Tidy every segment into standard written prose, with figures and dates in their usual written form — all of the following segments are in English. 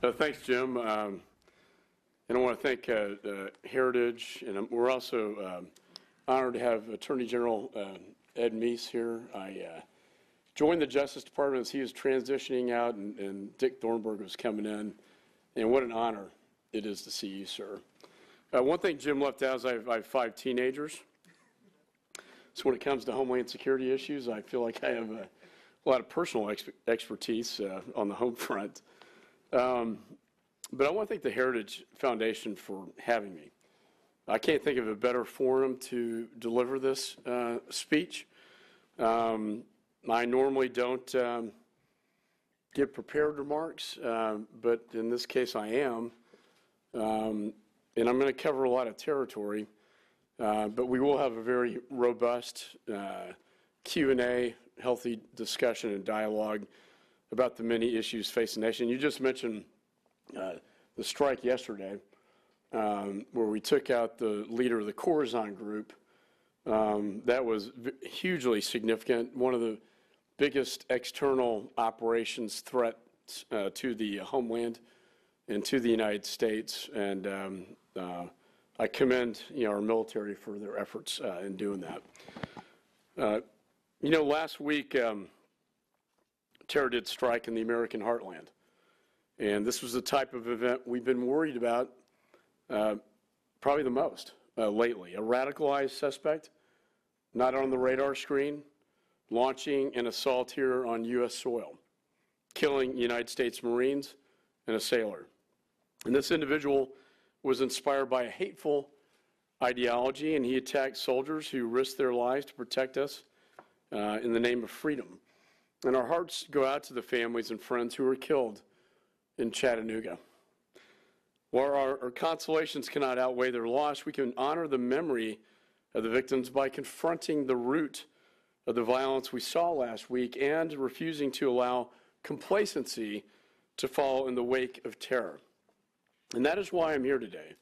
Thanks, Jim. And I want to thank Heritage, and we're also honored to have Attorney General Ed Meese here. I joined the Justice Department as he was transitioning out, and Dick Thornburg was coming in. And what an honor it is to see you, sir. One thing Jim left out is I have 5 teenagers. So when it comes to Homeland Security issues, I feel like I have a lot of personal expertise on the home front. But I want to thank the Heritage Foundation for having me. I can't think of a better forum to deliver this speech. I normally don't give prepared remarks, but in this case I am. And I'm going to cover a lot of territory, but we will have a very robust Q&A, healthy discussion and dialogue about the many issues facing the nation. You just mentioned the strike yesterday, where we took out the leader of the Corazon group. That was hugely significant, one of the biggest external operations threats to the homeland and to the United States. And I commend our military for their efforts in doing that. Last week, terror did strike in the American heartland. And this was the type of event we've been worried about probably the most lately. A radicalized suspect, not on the radar screen, launching an assault here on U.S. soil, killing United States Marines and a sailor. And this individual was inspired by a hateful ideology, and he attacked soldiers who risked their lives to protect us in the name of freedom. And our hearts go out to the families and friends who were killed in Chattanooga. While our consolations cannot outweigh their loss, we can honor the memory of the victims by confronting the root of the violence we saw last week and refusing to allow complacency to follow in the wake of terror. And that is why I'm here today.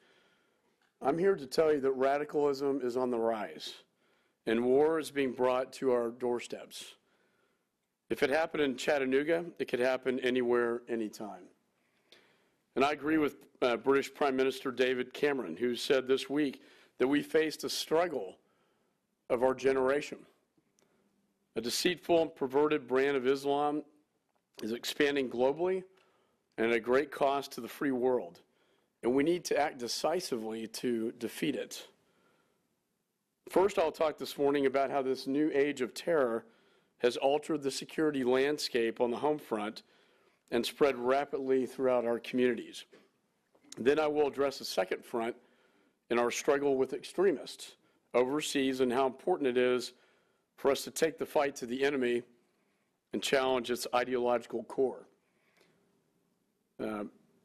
I'm here to tell you that radicalism is on the rise and war is being brought to our doorsteps. If it happened in Chattanooga, it could happen anywhere, anytime. And I agree with British Prime Minister David Cameron, who said this week that we faced a struggle of our generation. A deceitful and perverted brand of Islam is expanding globally and at a great cost to the free world. And we need to act decisively to defeat it. First, I'll talk this morning about how this new age of terror has altered the security landscape on the home front and spread rapidly throughout our communities. Then I will address the second front in our struggle with extremists overseas and how important it is for us to take the fight to the enemy and challenge its ideological core.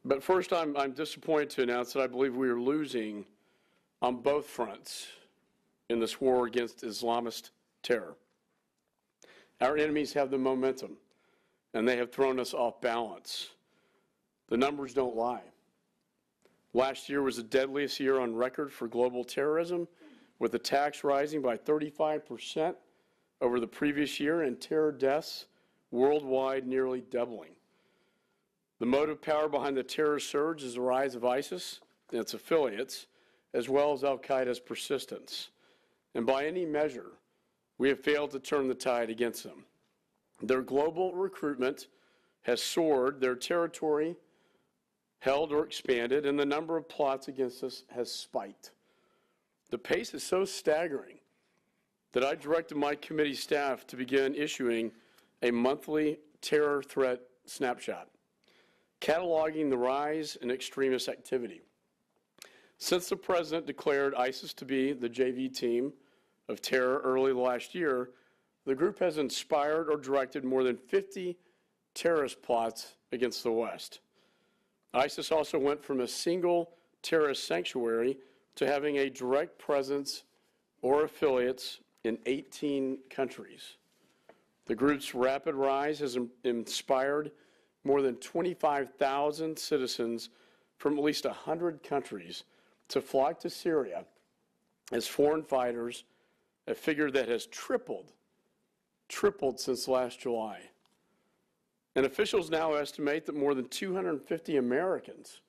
But first, I'm disappointed to announce that I believe we are losing on both fronts in this war against Islamist terror. Our enemies have the momentum, and they have thrown us off balance. The numbers don't lie. Last year was the deadliest year on record for global terrorism, with attacks rising by 35% over the previous year and terror deaths worldwide nearly doubling. The motive power behind the terror surge is the rise of ISIS and its affiliates, as well as al-Qaeda's persistence. And by any measure, we have failed to turn the tide against them. Their global recruitment has soared, their territory held or expanded, and the number of plots against us has spiked. The pace is so staggering that I directed my committee staff to begin issuing a monthly terror threat snapshot, cataloging the rise in extremist activity. Since the president declared ISIS to be the JV team of terror early last year, the group has inspired or directed more than 50 terrorist plots against the West. ISIS also went from a single terrorist sanctuary to having a direct presence or affiliates in 18 countries. The group's rapid rise has inspired more than 25,000 citizens from at least 100 countries to flock to Syria as foreign fighters, a figure that has tripled since last July. And officials now estimate that more than 250 Americans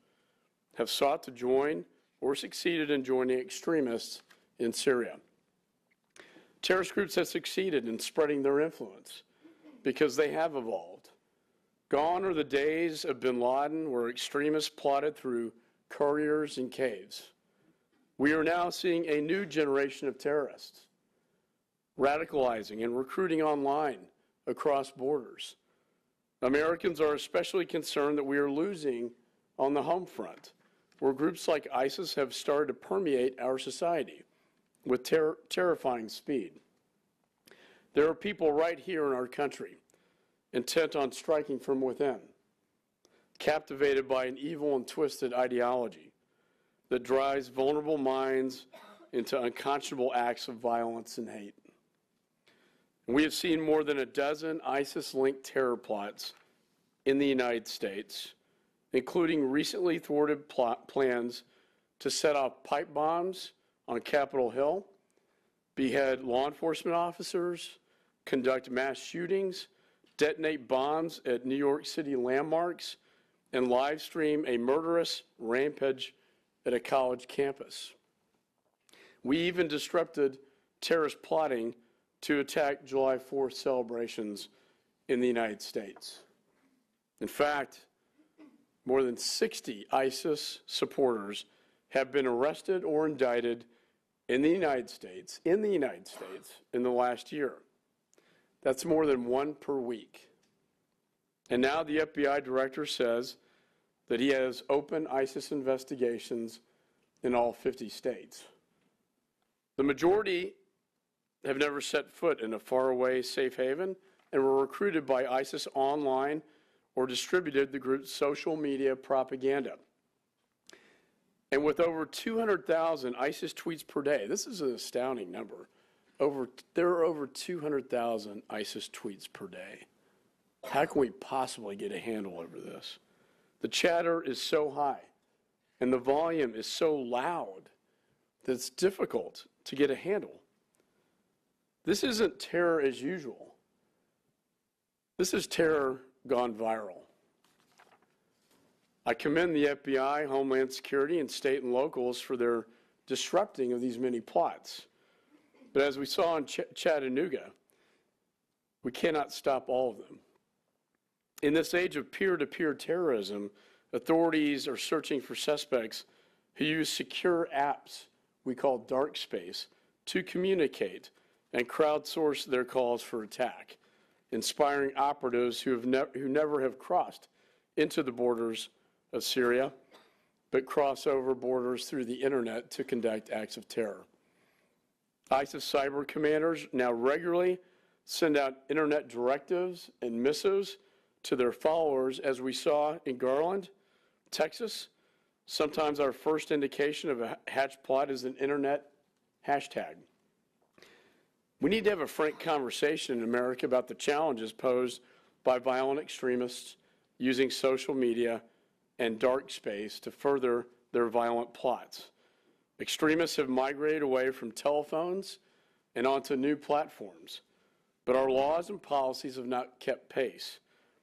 have sought to join or succeeded in joining extremists in Syria. Terrorist groups have succeeded in spreading their influence because they have evolved. Gone are the days of bin Laden where extremists plotted through couriers and caves. We are now seeing a new generation of terrorists radicalizing and recruiting online across borders. Americans are especially concerned that we are losing on the home front, where groups like ISIS have started to permeate our society with terrifying speed. There are people right here in our country intent on striking from within, captivated by an evil and twisted ideology that drives vulnerable minds into unconscionable acts of violence and hate. We have seen more than a dozen ISIS-linked terror plots in the United States, including recently thwarted plans to set off pipe bombs on Capitol Hill, behead law enforcement officers, conduct mass shootings, detonate bombs at New York City landmarks, and live stream a murderous rampage at a college campus. We even disrupted terrorist plotting to attack July 4th celebrations in the United States. In fact, more than 60 ISIS supporters have been arrested or indicted in the United States in the last year. That's more than one per week. And now the FBI director says that he has open ISIS investigations in all 50 states. The majority have never set foot in a faraway safe haven and were recruited by ISIS online or distributed the group's social media propaganda. And with over 200,000 ISIS tweets per day, this is an astounding number. There are over 200,000 ISIS tweets per day. How can we possibly get a handle over this? The chatter is so high and the volume is so loud that it's difficult to get a handle. This isn't terror as usual. This is terror gone viral. I commend the FBI, Homeland Security, and state and locals for their disrupting of these many plots. But as we saw in Chattanooga, we cannot stop all of them. In this age of peer-to-peer terrorism, authorities are searching for suspects who use secure apps we call dark space to communicate and crowdsource their calls for attack, inspiring operatives who never have crossed into the borders of Syria, but cross over borders through the internet to conduct acts of terror. ISIS cyber commanders now regularly send out internet directives and missives to their followers, as we saw in Garland, Texas. Sometimes our first indication of a hatch plot is an internet hashtag. We need to have a frank conversation in America about the challenges posed by violent extremists using social media and dark space to further their violent plots. Extremists have migrated away from telephones and onto new platforms, but our laws and policies have not kept pace,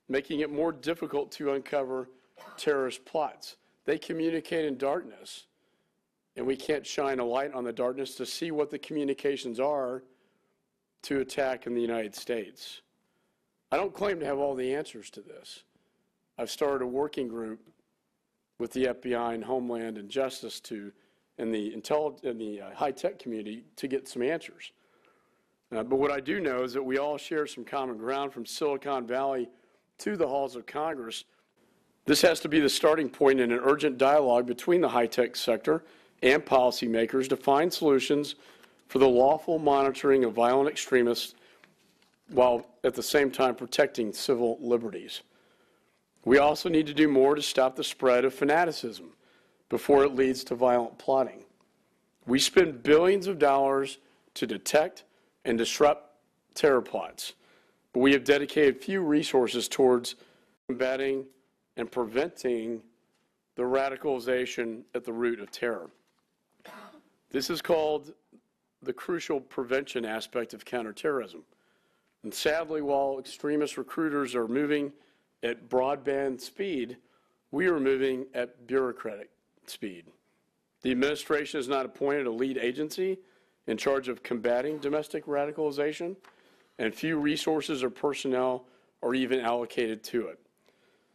making it more difficult to uncover terrorist plots. They communicate in darkness, and we can't shine a light on the darkness to see what the communications are to attack in the United States. I don't claim to have all the answers to this. I've started a working group with the FBI and Homeland and Justice and the high-tech community to get some answers. But what I do know is that we all share some common ground from Silicon Valley to the halls of Congress. This has to be the starting point in an urgent dialogue between the high-tech sector and policymakers to find solutions for the lawful monitoring of violent extremists while at the same time protecting civil liberties. We also need to do more to stop the spread of fanaticism before it leads to violent plotting. We spend billions of dollars to detect and disrupt terror plots, but we have dedicated few resources towards combating and preventing the radicalization at the root of terror. This is called the crucial prevention aspect of counterterrorism. And sadly, while extremist recruiters are moving at broadband speed, we are moving at bureaucratic speed. The administration has not appointed a lead agency in charge of combating domestic radicalization, and few resources or personnel are even allocated to it.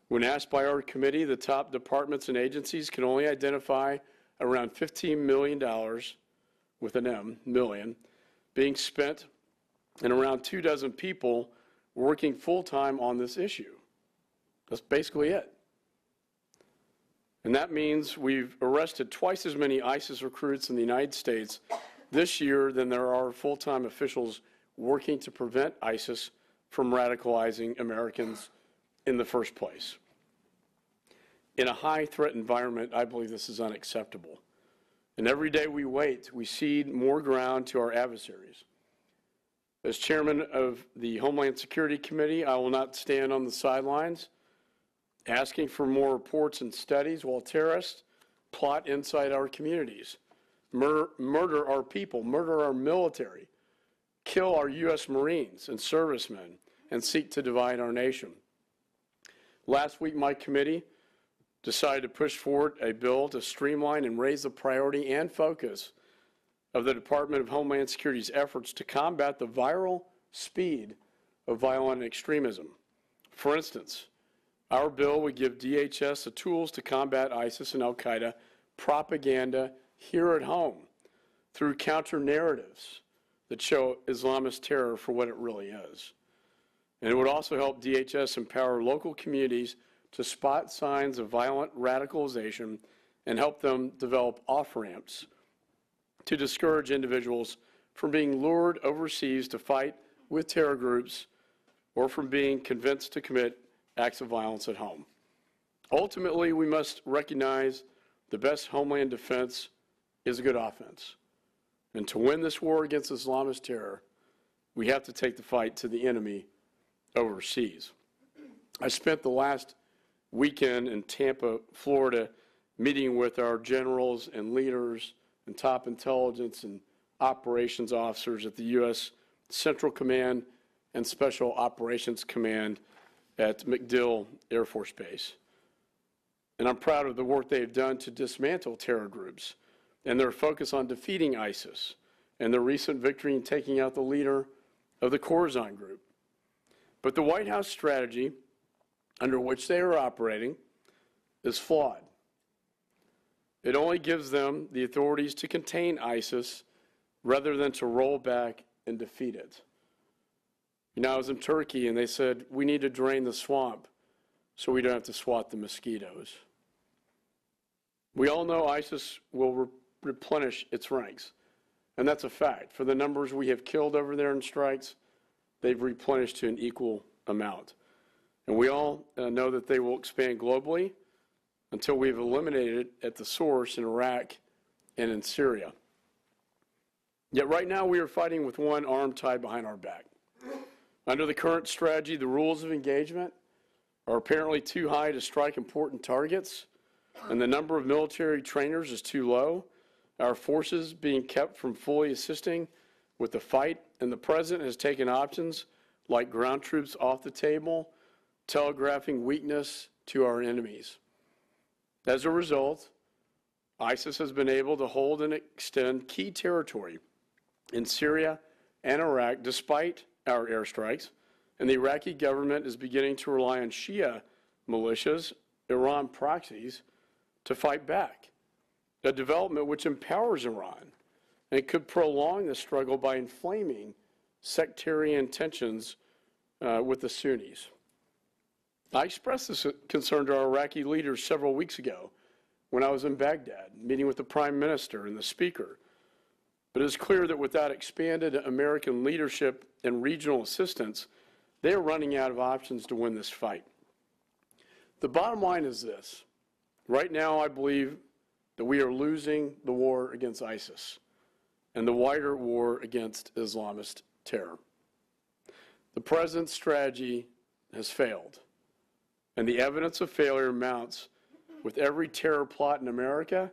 When asked by our committee, the top departments and agencies can only identify around $15 million, with an M, million, being spent and around 24 people working full-time on this issue. That's basically it. And that means we've arrested twice as many ISIS recruits in the United States this year than there are full-time officials working to prevent ISIS from radicalizing Americans in the first place. In a high-threat environment, I believe this is unacceptable. And every day we wait, we cede more ground to our adversaries. As chairman of the Homeland Security Committee, I will not stand on the sidelines asking for more reports and studies while terrorists plot inside our communities, murder our people, murder our military, kill our U.S. Marines and servicemen, and seek to divide our nation. Last week, my committee decided to push forward a bill to streamline and raise the priority and focus of the Department of Homeland Security's efforts to combat the viral speed of violent extremism. For instance, our bill would give DHS the tools to combat ISIS and al-Qaeda propaganda here at home through counter-narratives that show Islamist terror for what it really is. And it would also help DHS empower local communities to spot signs of violent radicalization and help them develop off-ramps to discourage individuals from being lured overseas to fight with terror groups or from being convinced to commit acts of violence at home. Ultimately, we must recognize the best homeland defense is a good offense. And to win this war against Islamist terror, we have to take the fight to the enemy overseas. I spent the last weekend in Tampa, Florida, meeting with our generals and leaders and top intelligence and operations officers at the U.S. Central Command and Special Operations Command at MacDill Air Force Base. And I'm proud of the work they've done to dismantle terror groups and their focus on defeating ISIS and their recent victory in taking out the leader of the Khorasan group. But the White House strategy under which they are operating is flawed. It only gives them the authorities to contain ISIS rather than to roll back and defeat it. You know, I was in Turkey and they said, we need to drain the swamp so we don't have to swat the mosquitoes. We all know ISIS will replenish its ranks, and that's a fact. For the numbers we have killed over there in strikes, they've replenished to an equal amount. And we all know that they will expand globally until we've eliminated it at the source in Iraq and in Syria. Yet right now we are fighting with one arm tied behind our back. Under the current strategy, the rules of engagement are apparently too high to strike important targets, and the number of military trainers is too low, our forces being kept from fully assisting with the fight, and the President has taken options like ground troops off the table, telegraphing weakness to our enemies. As a result, ISIS has been able to hold and extend key territory in Syria and Iraq despite our airstrikes, and the Iraqi government is beginning to rely on Shia militias, Iran proxies, to fight back, a development which empowers Iran and could prolong the struggle by inflaming sectarian tensions with the Sunnis. I expressed this concern to our Iraqi leaders several weeks ago when I was in Baghdad, meeting with the Prime Minister and the Speaker. But it is clear that without expanded American leadership and regional assistance, they are running out of options to win this fight. The bottom line is this. Right now, I believe that we are losing the war against ISIS and the wider war against Islamist terror. The President's strategy has failed, and the evidence of failure mounts with every terror plot in America,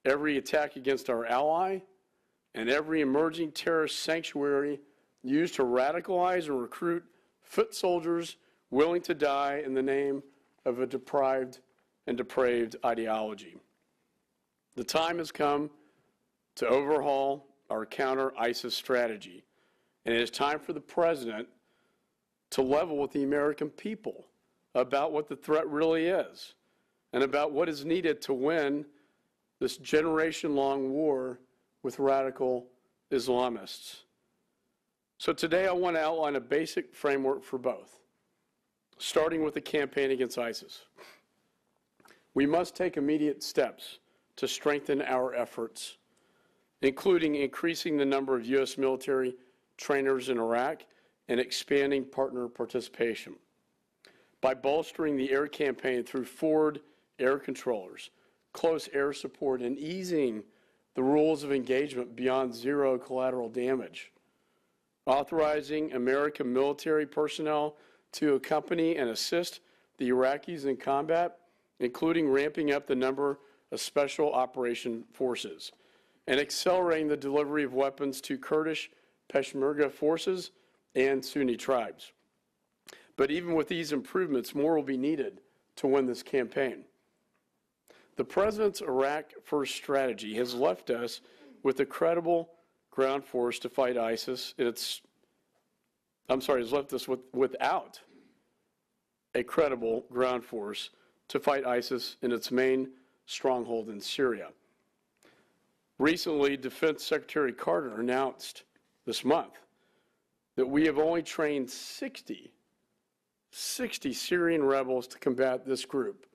every attack against our ally, and every emerging terrorist sanctuary used to radicalize and recruit foot soldiers willing to die in the name of a deprived and depraved ideology. The time has come to overhaul our counter-ISIS strategy, and it is time for the President to level with the American people about what the threat really is and about what is needed to win this generation-long war with radical Islamists. So today I want to outline a basic framework for both, starting with the campaign against ISIS. We must take immediate steps to strengthen our efforts, including increasing the number of U.S. military trainers in Iraq and expanding partner participation. By bolstering the air campaign through forward air controllers, close air support, and easing the rules of engagement beyond zero collateral damage, authorizing American military personnel to accompany and assist the Iraqis in combat, including ramping up the number of special operation forces, and accelerating the delivery of weapons to Kurdish Peshmerga forces and Sunni tribes. But even with these improvements, more will be needed to win this campaign. The President's Iraq First strategy has left us with a credible ground force to fight ISIS. Has left us without a credible ground force to fight ISIS in its main stronghold in Syria. Recently, Defense Secretary Carter announced this month that we have only trained 60 Syrian rebels to combat this group,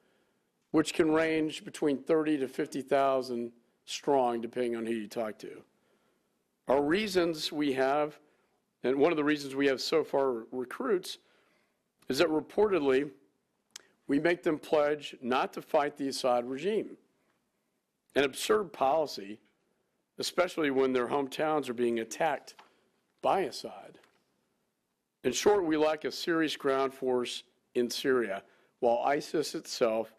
which can range between 30 to 50,000 strong, depending on who you talk to. Our reasons we have, and one of the reasons we have so far recruits, is that reportedly we make them pledge not to fight the Assad regime. An absurd policy, especially when their hometowns are being attacked by Assad. In short, we lack a serious ground force in Syria, while ISIS itself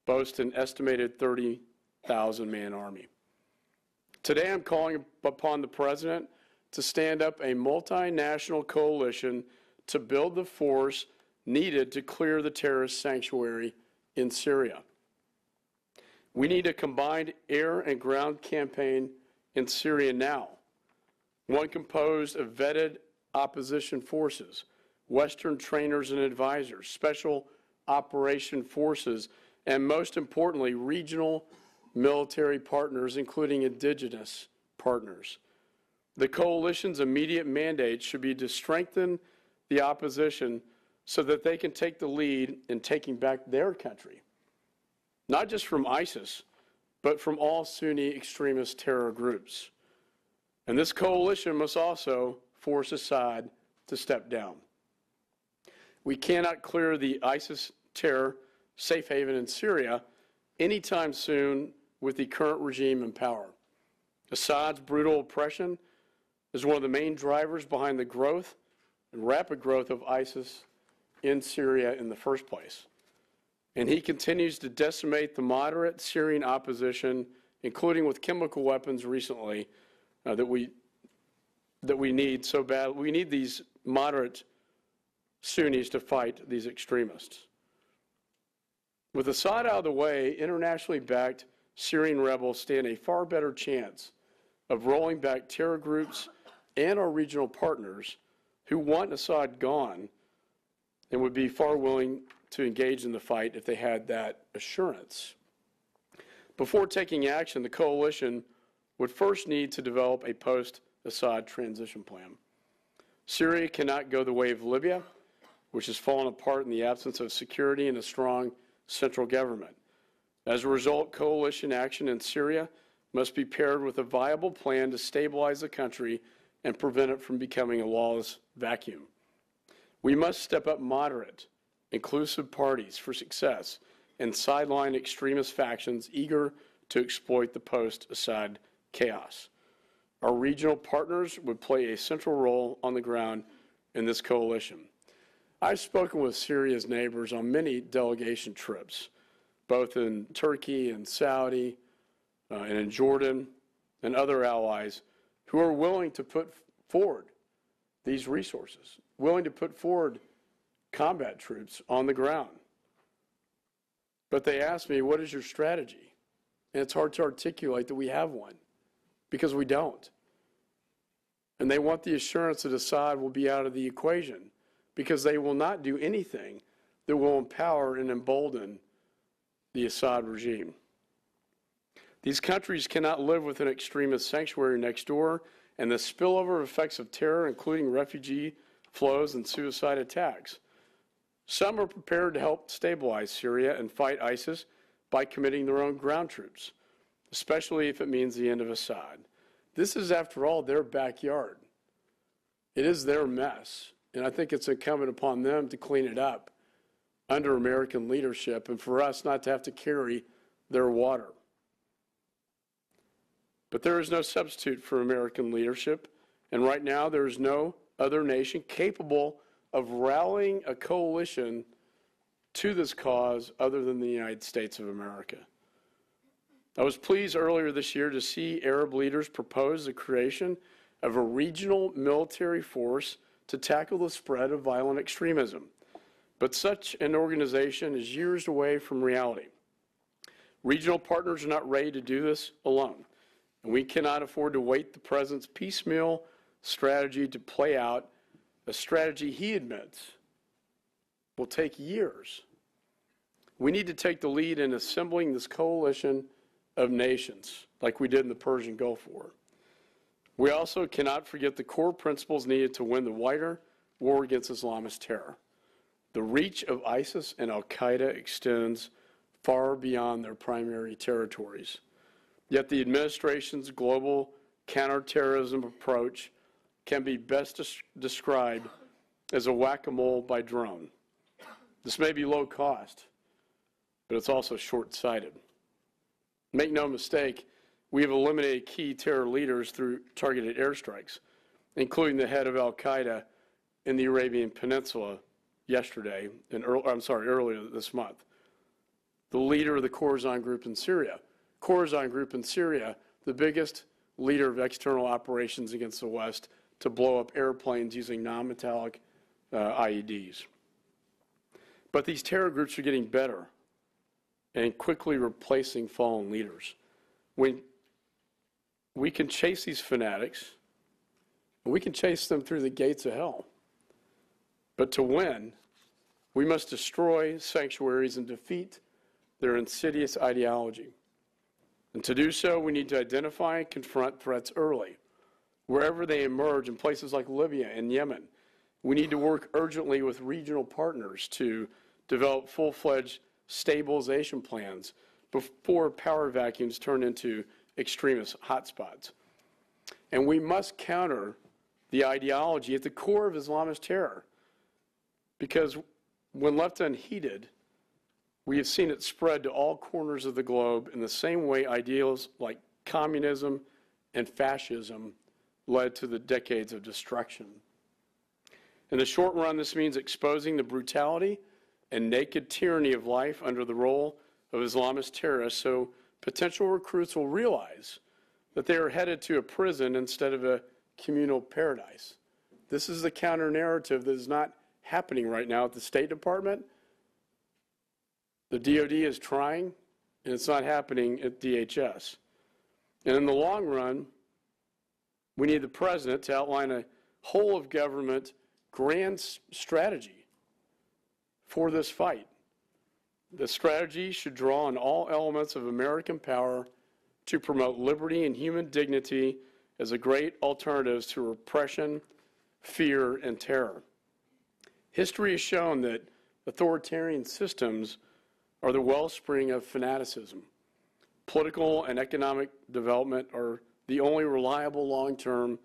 boasts an estimated 30,000-man army. Today I'm calling upon the President to stand up a multinational coalition to build the force needed to clear the terrorist sanctuary in Syria. We need a combined air and ground campaign in Syria now, one composed of vetted opposition forces, Western trainers and advisors, special operation forces, and most importantly, regional military partners, including indigenous partners. The coalition's immediate mandate should be to strengthen the opposition so that they can take the lead in taking back their country, not just from ISIS, but from all Sunni extremist terror groups. And this coalition must also force Assad to step down. We cannot clear the ISIS terror safe haven in Syria anytime soon with the current regime in power. Assad's brutal oppression is one of the main drivers behind the growth and rapid growth of ISIS in Syria in the first place. And he continues to decimate the moderate Syrian opposition, including with chemical weapons recently, that we need so bad. We need these moderate Sunnis to fight these extremists. With Assad out of the way, internationally backed Syrian rebels stand a far better chance of rolling back terror groups and our regional partners who want Assad gone and would be far willing to engage in the fight if they had that assurance. Before taking action, the coalition would first need to develop a post-Assad transition plan. Syria cannot go the way of Libya, which has fallen apart in the absence of security and a strong central government. As a result, coalition action in Syria must be paired with a viable plan to stabilize the country and prevent it from becoming a lawless vacuum. We must step up moderate, inclusive parties for success and sideline extremist factions eager to exploit the post-Assad chaos. Our regional partners would play a central role on the ground in this coalition. I've spoken with Syria's neighbors on many delegation trips, both in Turkey and Saudi and in Jordan and other allies who are willing to put forward these resources, willing to put forward combat troops on the ground. But they asked me, what is your strategy? And it's hard to articulate that we have one, because we don't. And they want the assurance that Assad will be out of the equation, because they will not do anything that will empower and embolden the Assad regime. These countries cannot live with an extremist sanctuary next door, and the spillover effects of terror, including refugee flows and suicide attacks. Some are prepared to help stabilize Syria and fight ISIS by committing their own ground troops, especially if it means the end of Assad. This is, after all, their backyard. It is their mess, and I think it's incumbent upon them to clean it up under American leadership, and for us not to have to carry their water. But there is no substitute for American leadership, and right now there is no other nation capable of rallying a coalition to this cause other than the United States of America. I was pleased earlier this year to see Arab leaders propose the creation of a regional military force to tackle the spread of violent extremism. But such an organization is years away from reality. Regional partners are not ready to do this alone, and we cannot afford to wait the President's piecemeal strategy to play out, a strategy he admits will take years. We need to take the lead in assembling this coalition of nations, like we did in the Persian Gulf War. We also cannot forget the core principles needed to win the wider war against Islamist terror. The reach of ISIS and al-Qaeda extends far beyond their primary territories. Yet the administration's global counterterrorism approach can be best described as a whack-a-mole by drone. This may be low cost, but it's also short-sighted. Make no mistake, we have eliminated key terror leaders through targeted airstrikes, including the head of al-Qaeda in the Arabian Peninsula earlier this month. The leader of the Khorasan group in Syria. Khorasan group in Syria, the biggest leader of external operations against the West to blow up airplanes using non-metallic IEDs. But these terror groups are getting better and quickly replacing fallen leaders. We can chase these fanatics, and we can chase them through the gates of hell. But to win, we must destroy sanctuaries and defeat their insidious ideology. And to do so, we need to identify and confront threats early, wherever they emerge in places like Libya and Yemen. We need to work urgently with regional partners to develop full-fledged stabilization plans before power vacuums turn into extremist hotspots. And we must counter the ideology at the core of Islamist terror, because when left unheeded, we have seen it spread to all corners of the globe in the same way ideals like communism and fascism led to the decades of destruction. In the short run, this means exposing the brutality and naked tyranny of life under the role of Islamist terrorists, so potential recruits will realize that they are headed to a prison instead of a communal paradise. This is the counter-narrative that is not happening right now at the State Department. The DOD is trying, and it's not happening at DHS. And in the long run, we need the President to outline a whole-of-government grand strategy for this fight. The strategy should draw on all elements of American power to promote liberty and human dignity as a great alternatives to repression, fear, and terror. History has shown that authoritarian systems are the wellspring of fanaticism. Political and economic development are the only reliable long-term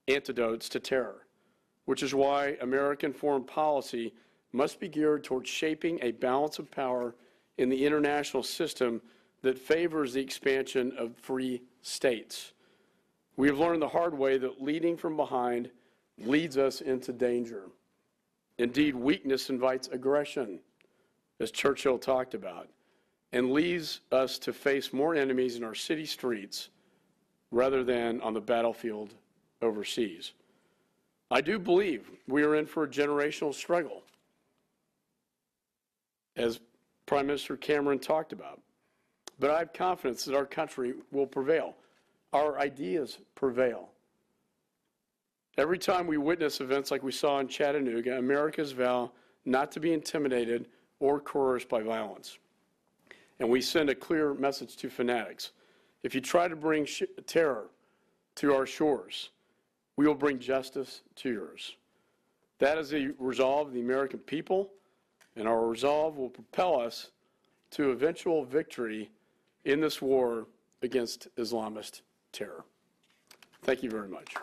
antidotes to terror, which is why American foreign policy must be geared towards shaping a balance of power in the international system that favors the expansion of free states. We have learned the hard way that leading from behind leads us into danger. Indeed, weakness invites aggression, as Churchill talked about, and leads us to face more enemies in our city streets rather than on the battlefield overseas. I do believe we are in for a generational struggle. as Prime Minister Cameron talked about. But I have confidence that our country will prevail. Our ideas prevail. Every time we witness events like we saw in Chattanooga, Americans vow not to be intimidated or coerced by violence. And we send a clear message to fanatics. If you try to bring terror to our shores, we will bring justice to yours. That is the resolve of the American people, and our resolve will propel us to eventual victory in this war against Islamist terror. Thank you very much.